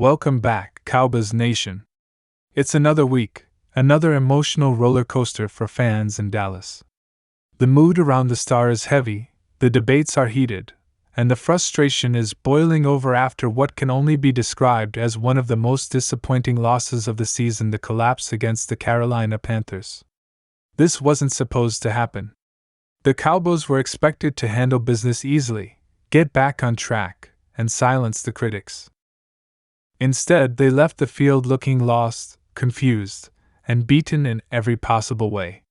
Welcome back, Cowboys Nation. It's another week, another emotional roller coaster for fans in Dallas. The mood around the star is heavy, the debates are heated, and the frustration is boiling over after what can only be described as one of the most disappointing losses of the season, the collapse against the Carolina Panthers. This wasn't supposed to happen. The Cowboys were expected to handle business easily, get back on track, and silence the critics. Instead, they left the field looking lost, confused, and beaten in every possible way.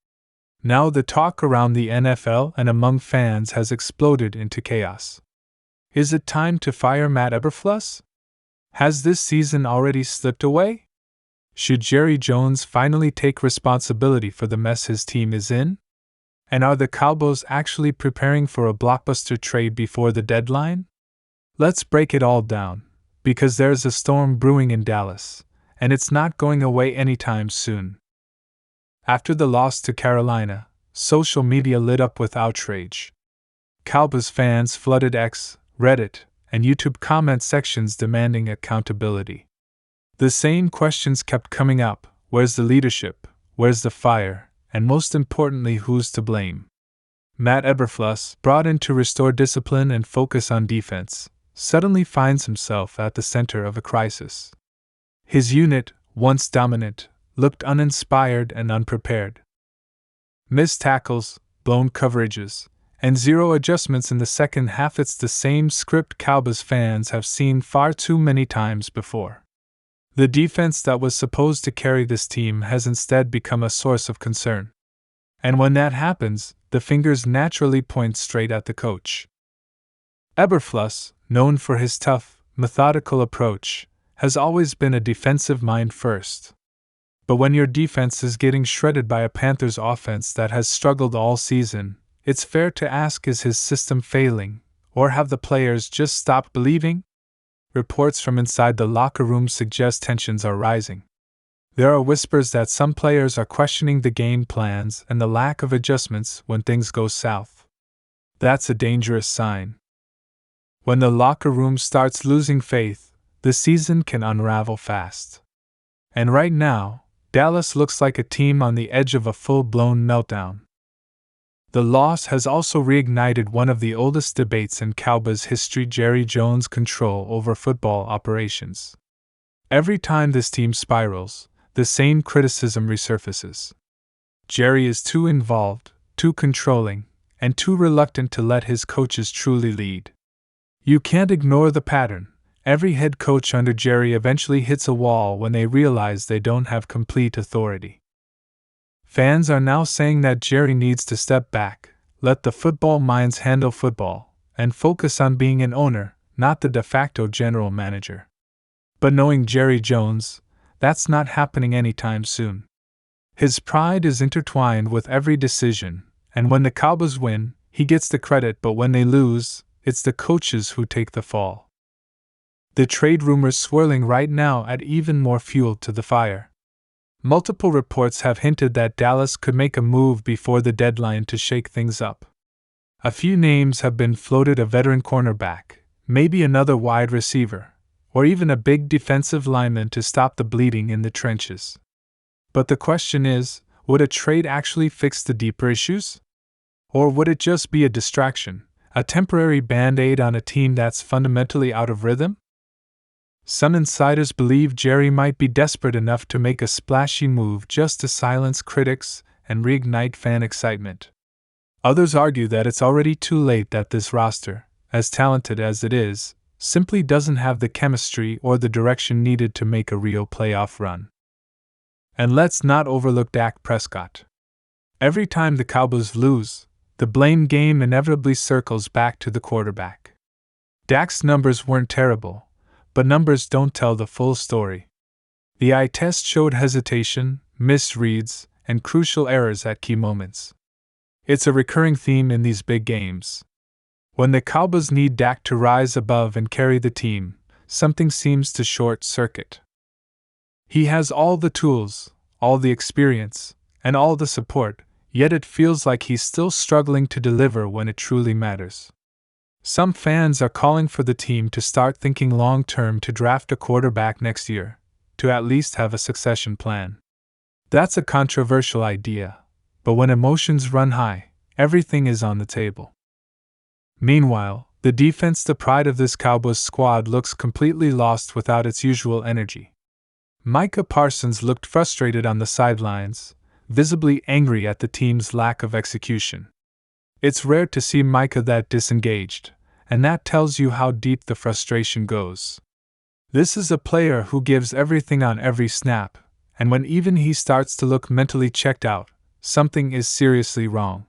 Now the talk around the NFL and among fans has exploded into chaos. Is it time to fire Matt Eberflus? Has this season already slipped away? Should Jerry Jones finally take responsibility for the mess his team is in? And are the Cowboys actually preparing for a blockbuster trade before the deadline? Let's break it all down, because there's a storm brewing in Dallas, and it's not going away anytime soon. After the loss to Carolina, social media lit up with outrage. Cowboys fans flooded X, Reddit, and YouTube comment sections demanding accountability. The same questions kept coming up: where's the leadership, where's the fire, and most importantly, who's to blame? Matt Eberflus, brought in to restore discipline and focus on defense, suddenly finds himself at the center of a crisis. His unit, once dominant, looked uninspired and unprepared. Missed tackles, blown coverages, and zero adjustments in the second half. It's the same script Cowboys fans have seen far too many times before. The defense that was supposed to carry this team has instead become a source of concern. And when that happens, the fingers naturally point straight at the coach. Eberflus, known for his tough, methodical approach, has always been a defensive mind first. But when your defense is getting shredded by a Panthers offense that has struggled all season, it's fair to ask, is his system failing, or have the players just stopped believing? Reports from inside the locker room suggest tensions are rising. There are whispers that some players are questioning the game plans and the lack of adjustments when things go south. That's a dangerous sign. When the locker room starts losing faith, the season can unravel fast. And right now, Dallas looks like a team on the edge of a full-blown meltdown. The loss has also reignited one of the oldest debates in Cowboys history: Jerry Jones' control over football operations. Every time this team spirals, the same criticism resurfaces. Jerry is too involved, too controlling, and too reluctant to let his coaches truly lead. You can't ignore the pattern. Every head coach under Jerry eventually hits a wall when they realize they don't have complete authority. Fans are now saying that Jerry needs to step back, let the football minds handle football, and focus on being an owner, not the de facto general manager. But knowing Jerry Jones, that's not happening anytime soon. His pride is intertwined with every decision, and when the Cowboys win, he gets the credit, but when they lose, it's the coaches who take the fall. The trade rumors swirling right now add even more fuel to the fire. Multiple reports have hinted that Dallas could make a move before the deadline to shake things up. A few names have been floated: a veteran cornerback, maybe another wide receiver, or even a big defensive lineman to stop the bleeding in the trenches. But the question is, would a trade actually fix the deeper issues? Or would it just be a distraction, a temporary band-aid on a team that's fundamentally out of rhythm? Some insiders believe Jerry might be desperate enough to make a splashy move just to silence critics and reignite fan excitement. Others argue that it's already too late, that this roster, as talented as it is, simply doesn't have the chemistry or the direction needed to make a real playoff run. And let's not overlook Dak Prescott. Every time the Cowboys lose, the blame game inevitably circles back to the quarterback. Dak's numbers weren't terrible, but numbers don't tell the full story. The eye test showed hesitation, missed reads, and crucial errors at key moments. It's a recurring theme in these big games. When the Cowboys need Dak to rise above and carry the team, something seems to short-circuit. He has all the tools, all the experience, and all the support, yet it feels like he's still struggling to deliver when it truly matters. Some fans are calling for the team to start thinking long-term, to draft a quarterback next year, to at least have a succession plan. That's a controversial idea, but when emotions run high, everything is on the table. Meanwhile, the defense, the pride of this Cowboys squad, looks completely lost without its usual energy. Micah Parsons looked frustrated on the sidelines, visibly angry at the team's lack of execution. It's rare to see Micah that disengaged, and that tells you how deep the frustration goes. This is a player who gives everything on every snap, and when even he starts to look mentally checked out, something is seriously wrong.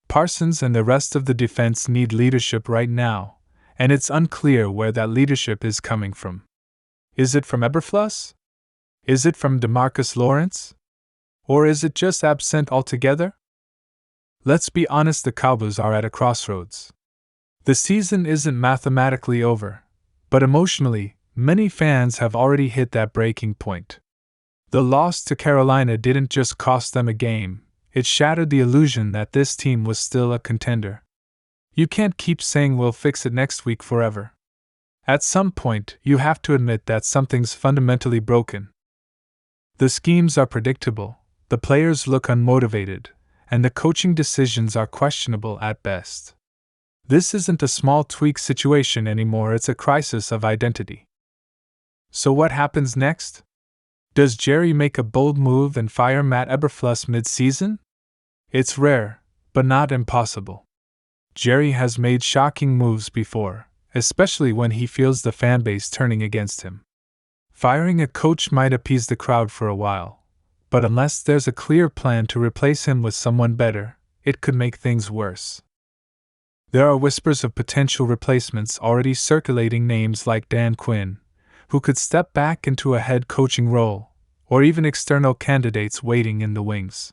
Parsons and the rest of the defense need leadership right now, and it's unclear where that leadership is coming from. Is it from Eberflus? Is it from DeMarcus Lawrence? Or is it just absent altogether? Let's be honest, the Cowboys are at a crossroads. The season isn't mathematically over, but emotionally, many fans have already hit that breaking point. The loss to Carolina didn't just cost them a game, it shattered the illusion that this team was still a contender. You can't keep saying we'll fix it next week forever. At some point, you have to admit that something's fundamentally broken. The schemes are predictable, the players look unmotivated, and the coaching decisions are questionable at best. This isn't a small tweak situation anymore, it's a crisis of identity. So what happens next? Does Jerry make a bold move and fire Matt Eberflus mid-season? It's rare, but not impossible. Jerry has made shocking moves before, especially when he feels the fanbase turning against him. Firing a coach might appease the crowd for a while, but unless there's a clear plan to replace him with someone better, it could make things worse. There are whispers of potential replacements already circulating, names like Dan Quinn, who could step back into a head coaching role, or even external candidates waiting in the wings.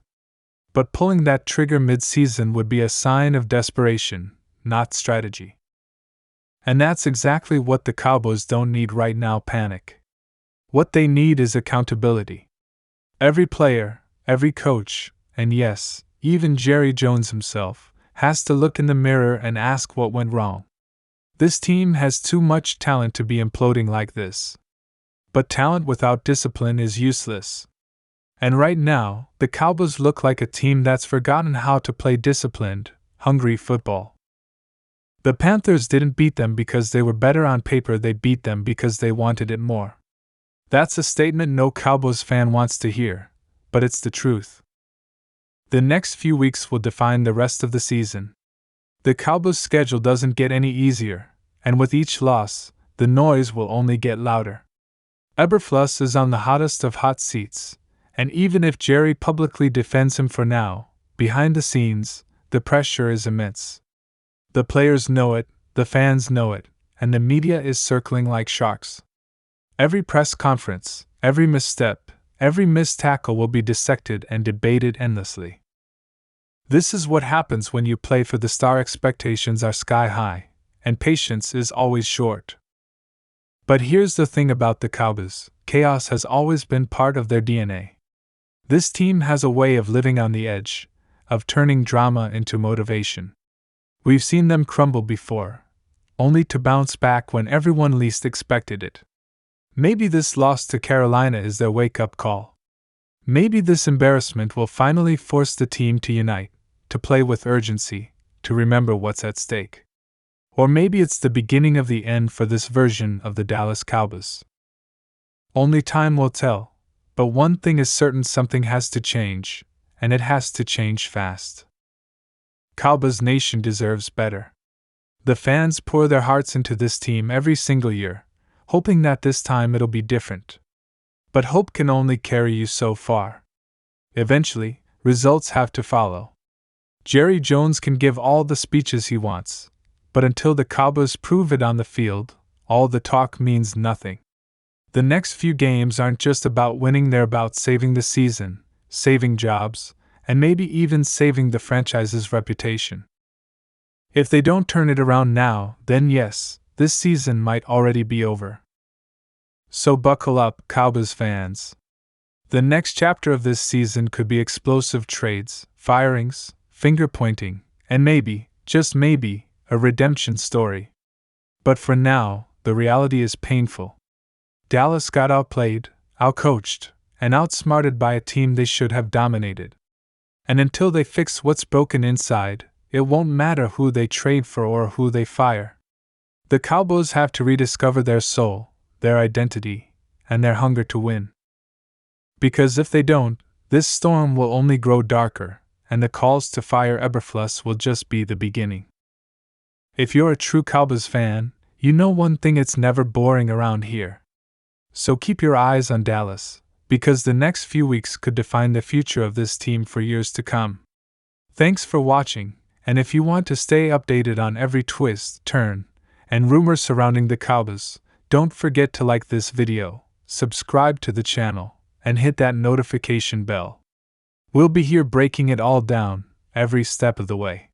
But pulling that trigger mid-season would be a sign of desperation, not strategy. And that's exactly what the Cowboys don't need right now: panic. What they need is accountability. Every player, every coach, and yes, even Jerry Jones himself, has to look in the mirror and ask what went wrong. This team has too much talent to be imploding like this. But talent without discipline is useless. And right now, the Cowboys look like a team that's forgotten how to play disciplined, hungry football. The Panthers didn't beat them because they were better on paper, they beat them because they wanted it more. That's a statement no Cowboys fan wants to hear, but it's the truth. The next few weeks will define the rest of the season. The Cowboys' schedule doesn't get any easier, and with each loss, the noise will only get louder. Eberflus is on the hottest of hot seats, and even if Jerry publicly defends him for now, behind the scenes, the pressure is immense. The players know it, the fans know it, and the media is circling like sharks. Every press conference, every misstep, every missed tackle will be dissected and debated endlessly. This is what happens when you play for the star. Expectations are sky high, and patience is always short. But here's the thing about the Cowboys: chaos has always been part of their DNA. This team has a way of living on the edge, of turning drama into motivation. We've seen them crumble before, only to bounce back when everyone least expected it. Maybe this loss to Carolina is their wake-up call. Maybe this embarrassment will finally force the team to unite, to play with urgency, to remember what's at stake. Or maybe it's the beginning of the end for this version of the Dallas Cowboys. Only time will tell, but one thing is certain: something has to change, and it has to change fast. Cowboys Nation deserves better. The fans pour their hearts into this team every single year, hoping that this time it'll be different. But hope can only carry you so far. Eventually, results have to follow. Jerry Jones can give all the speeches he wants, but until the Cowboys prove it on the field, all the talk means nothing. The next few games aren't just about winning, they're about saving the season, saving jobs, and maybe even saving the franchise's reputation. If they don't turn it around now, then yes, this season might already be over. So buckle up, Cowboys fans. The next chapter of this season could be explosive trades, firings, finger-pointing, and maybe, just maybe, a redemption story. But for now, the reality is painful. Dallas got outplayed, outcoached, and outsmarted by a team they should have dominated. And until they fix what's broken inside, it won't matter who they trade for or who they fire. The Cowboys have to rediscover their soul, their identity, and their hunger to win. Because if they don't, this storm will only grow darker, and the calls to fire Eberflus will just be the beginning. If you're a true Cowboys fan, you know one thing: it's never boring around here. So keep your eyes on Dallas, because the next few weeks could define the future of this team for years to come. Thanks for watching, and if you want to stay updated on every twist, turn, and rumors surrounding the Cowboys, don't forget to like this video, subscribe to the channel, and hit that notification bell. We'll be here breaking it all down, every step of the way.